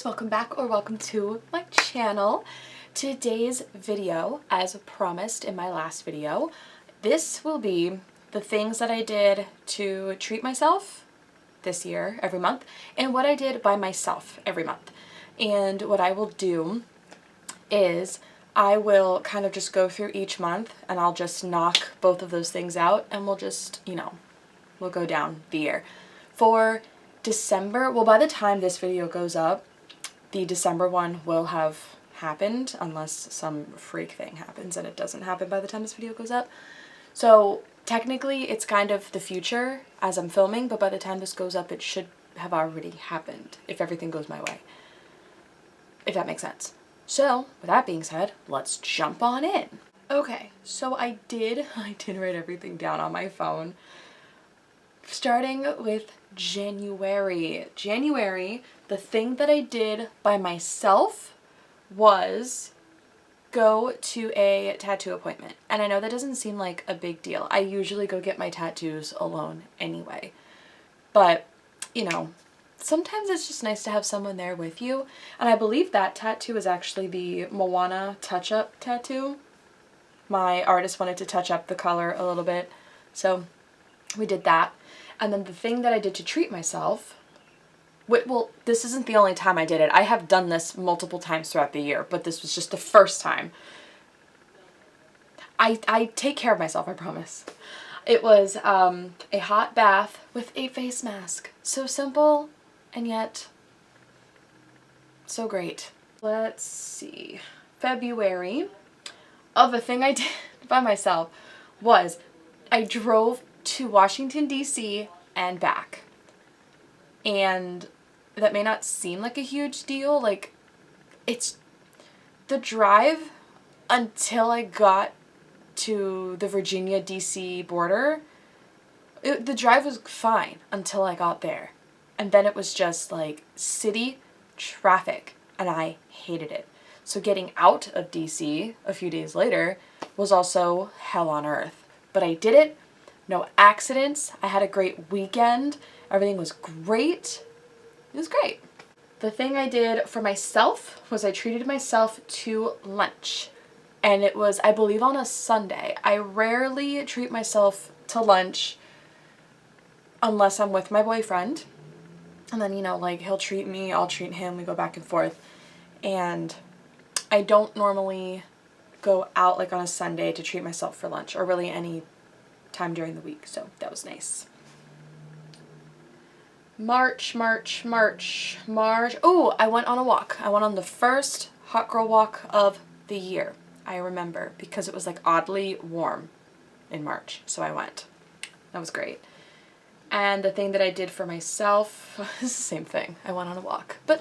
guys, welcome back or welcome to my channel. Today's video, as promised in my last video, this will be the things that I did to treat myself this year every month and what I did by myself every month. And what I will do is I will kind of just go through each month and I'll just knock both of those things out and we'll just, we'll go down the year. For December, well, by the time this video goes up, the December one will have happened unless some freak thing happens and it doesn't happen by the time this video goes up. So technically it's kind of the future as I'm filming, but by the time this goes up it should have already happened if everything goes my way. If that makes sense. So with that being said, let's jump on in. Okay, so I did write everything down on my phone. Starting with January, the thing that I did by myself was go to a tattoo appointment. And I know that doesn't seem like a big deal. I usually go get my tattoos alone anyway. But, sometimes it's just nice to have someone there with you. And I believe that tattoo is actually the Moana touch-up tattoo. My artist wanted to touch up the color a little bit, so we did that. And then the thing that I did to treat myself, well, this isn't the only time I did it. I have done this multiple times throughout the year, but this was just the first time. I take care of myself, I promise. It was a hot bath with a face mask. So simple and yet so great. Let's see. February, the thing I did by myself was I drove to Washington, D.C. and back. And that may not seem like a huge deal. Like, it's the drive until I got to the Virginia, D.C. border. The drive was fine until I got there. And then it was just like city traffic and I hated it. So getting out of D.C. a few days later was also hell on earth. But I did it. No accidents. I had a great weekend. Everything was great. It was great. The thing I did for myself was I treated myself to lunch. And it was, I believe, on a Sunday. I rarely treat myself to lunch unless I'm with my boyfriend. And then, he'll treat me, I'll treat him, we go back and forth. And I don't normally go out like on a Sunday to treat myself for lunch or really any time during the week, so that was nice. March. Oh, I went on a walk. I went on the first hot girl walk of the year. I remember because it was like oddly warm in March, so I went. That was great. And the thing that I did for myself is the same thing. I went on a walk. But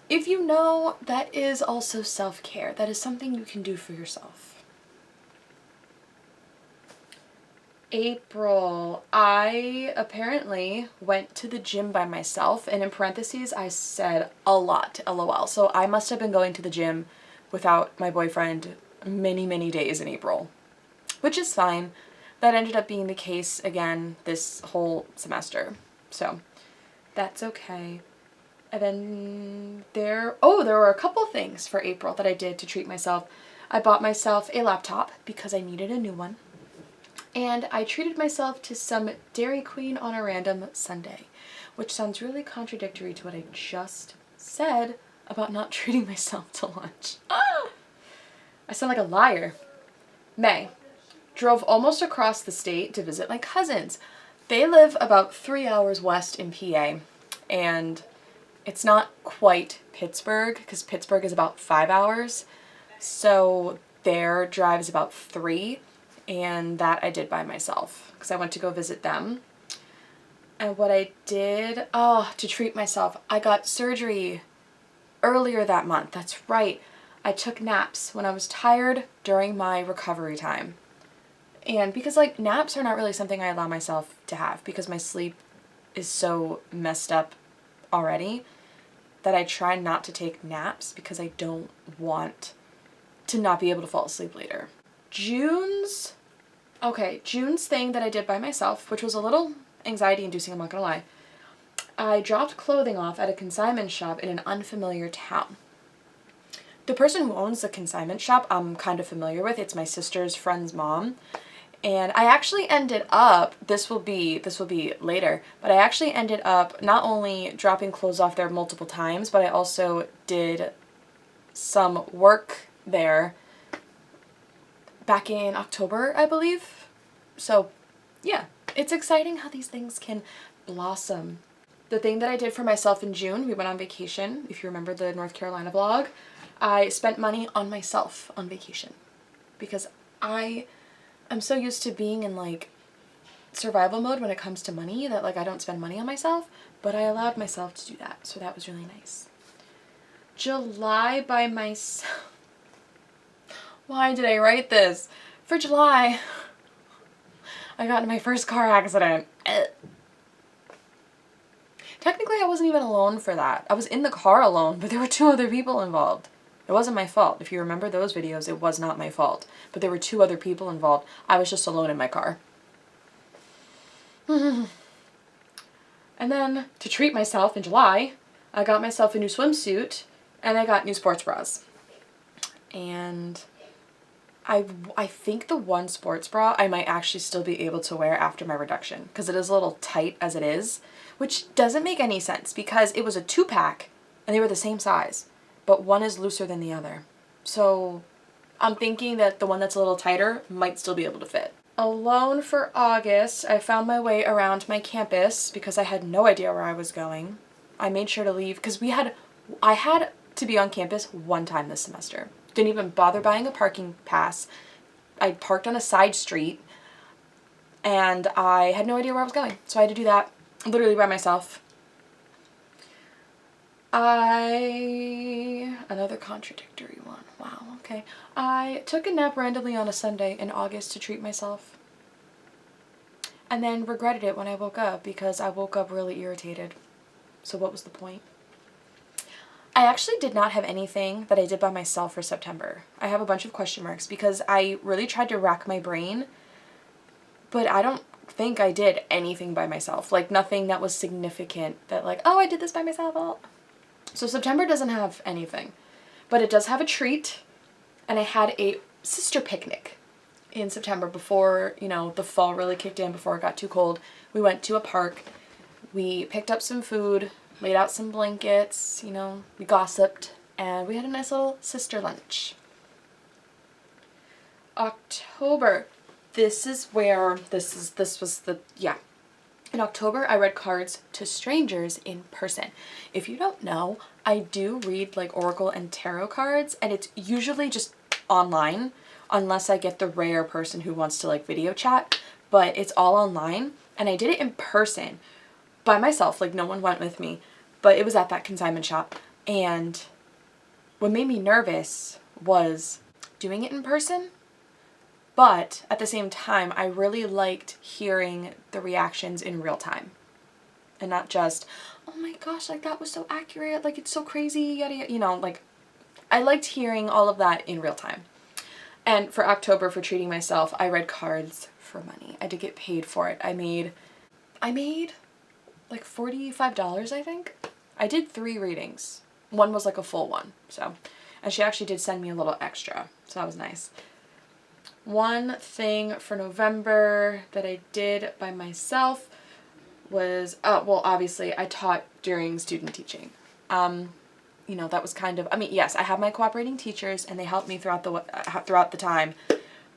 if you know, that is also self-care. That is something you can do for yourself. April, I apparently went to the gym by myself, and in parentheses I said a lot, LOL. So I must have been going to the gym without my boyfriend many days in April, which is fine. That ended up being the case again this whole semester, so that's okay. And then there were a couple things for April that I did to treat myself. I bought myself a laptop because I needed a new one. And I treated myself to some Dairy Queen on a random Sunday, which sounds really contradictory to what I just said about not treating myself to lunch. I sound like a liar. May. Drove almost across the state to visit my cousins. They live about 3 hours west in PA, and it's not quite Pittsburgh, because Pittsburgh is about 5 hours, so their drive is about 3. And that I did by myself because I went to go visit them. And what I did, to treat myself, I got surgery earlier that month. That's right. I took naps when I was tired during my recovery time. And because naps are not really something I allow myself to have because my sleep is so messed up already that I try not to take naps because I don't want to not be able to fall asleep later. June's thing that I did by myself, which was a little anxiety inducing, I'm not gonna lie. I dropped clothing off at a consignment shop in an unfamiliar town. The person who owns the consignment shop I'm kind of familiar with. It's my sister's friend's mom. And I actually ended up, this will be later, but I actually ended up not only dropping clothes off there multiple times, but I also did some work there back in October, I believe. So yeah, it's exciting how these things can blossom. The thing that I did for myself in June, we went on vacation. If you remember the North Carolina vlog, I spent money on myself on vacation because I'm so used to being in like survival mode when it comes to money that like I don't spend money on myself, but I allowed myself to do that. So that was really nice. July by myself. Why did I write this? For July, I got in my first car accident. Technically, I wasn't even alone for that. I was in the car alone, but there were 2 other people involved. It wasn't my fault. If you remember those videos, it was not my fault. But there were 2 other people involved. I was just alone in my car. And then, to treat myself in July, I got myself a new swimsuit, and I got new sports bras. And I think the one sports bra I might actually still be able to wear after my reduction, because it is a little tight as it is, which doesn't make any sense because it was a 2-pack, and they were the same size. But one is looser than the other. So I'm thinking that the one that's a little tighter might still be able to fit. Alone for August, I found my way around my campus because I had no idea where I was going. I made sure to leave because I had to be on campus 1 time this semester. Didn't even bother buying a parking pass. I parked on a side street and I had no idea where I was going. So I had to do that literally by myself. Another contradictory one. Wow, okay. I took a nap randomly on a Sunday in August to treat myself. And then regretted it when I woke up because I woke up really irritated. So what was the point? I actually did not have anything that I did by myself for September. I have a bunch of question marks because I really tried to rack my brain, but I don't think I did anything by myself. Like nothing that was significant that like, oh, I did this by myself. Oh. So September doesn't have anything, but it does have a treat, and I had a sister picnic in September before, you know, the fall really kicked in, before it got too cold. We went to a park, we picked up some food, laid out some blankets, you know, we gossiped, and we had a nice little sister lunch. October, this was the in October, I read cards to strangers in person. If you don't know, I do read like Oracle and Tarot cards, and it's usually just online, unless I get the rare person who wants to like video chat, but it's all online. And I did it in person by myself, like no one went with me, but it was at that consignment shop. And what made me nervous was doing it in person. But at the same time, I really liked hearing the reactions in real time. And not just, oh my gosh, like that was so accurate, like it's so crazy, yada yada, you know, like I liked hearing all of that in real time. And for October, for treating myself, I read cards for money. I did get paid for it. I made like $45, I think. I did 3 readings. One was like a full one, so. And she actually did send me a little extra, so that was nice. One thing for November that I did by myself was, well, obviously I taught during student teaching. You know, that was kind of, I mean, yes, I have my cooperating teachers and they helped me throughout the time,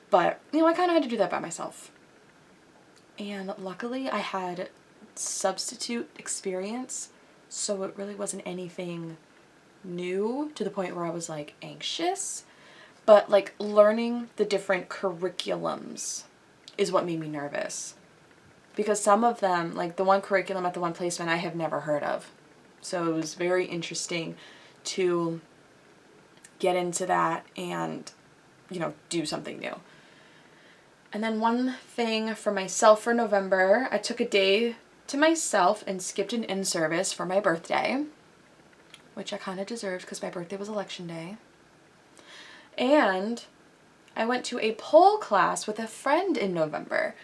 but, you know, I kind of had to do that by myself. And luckily I had substitute experience, so it really wasn't anything new to the point where I was like anxious. But like learning the different curriculums is what made me nervous. Because some of them, like the one curriculum at the one placement, I have never heard of. So it was very interesting to get into that and, you know, do something new. And then one thing for myself for November, I took a day to myself and skipped an in-service for my birthday, which I kind of deserved because my birthday was election day. And I went to a pole class with a friend in November.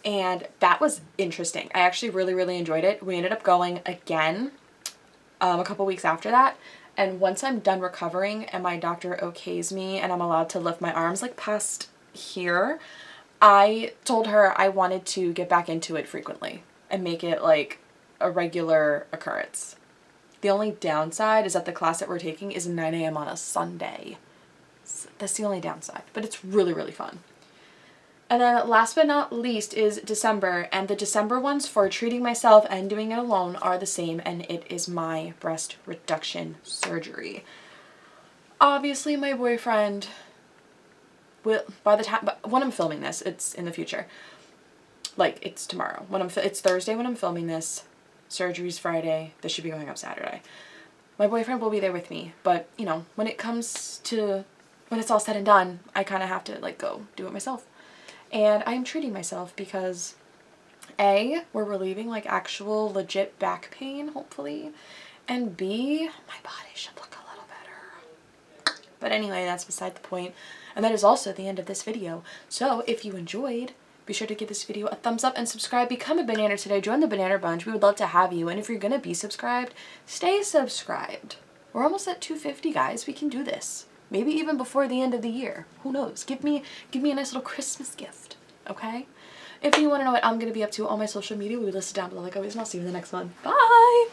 and that was interesting. I actually really enjoyed it. We ended up going again a couple weeks after that, and once I'm done recovering and my doctor okays me and I'm allowed to lift my arms like past here, I told her I wanted to get back into it frequently and make it like a regular occurrence. The only downside is that the class that we're taking is 9 a.m. on a Sunday. So that's the only downside, but it's really fun. And then last but not least is December, and the December ones for treating myself and doing it alone are the same, and it is my breast reduction surgery. Obviously my boyfriend will, by the time, but when I'm filming this, it's in the future. Like, it's tomorrow. It's Thursday when I'm filming this. Surgery's Friday. This should be going up Saturday. My boyfriend will be there with me, but you know, when it comes to, when it's all said and done, I kind of have to like go do it myself. And I'm treating myself because A, we're relieving like actual legit back pain, hopefully, and B, my body should look a little better. But anyway, that's beside the point. And that is also the end of this video. So if you enjoyed, be sure to give this video a thumbs up and subscribe. Become a bananner today. Join the bananner bunch. We would love to have you. And if you're going to be subscribed, stay subscribed. We're almost at 250, guys. We can do this. Maybe even before the end of the year. Who knows? Give me a nice little Christmas gift, okay? If you want to know what I'm going to be up to on my social media, we will list it down below like always, and I'll see you in the next one. Bye!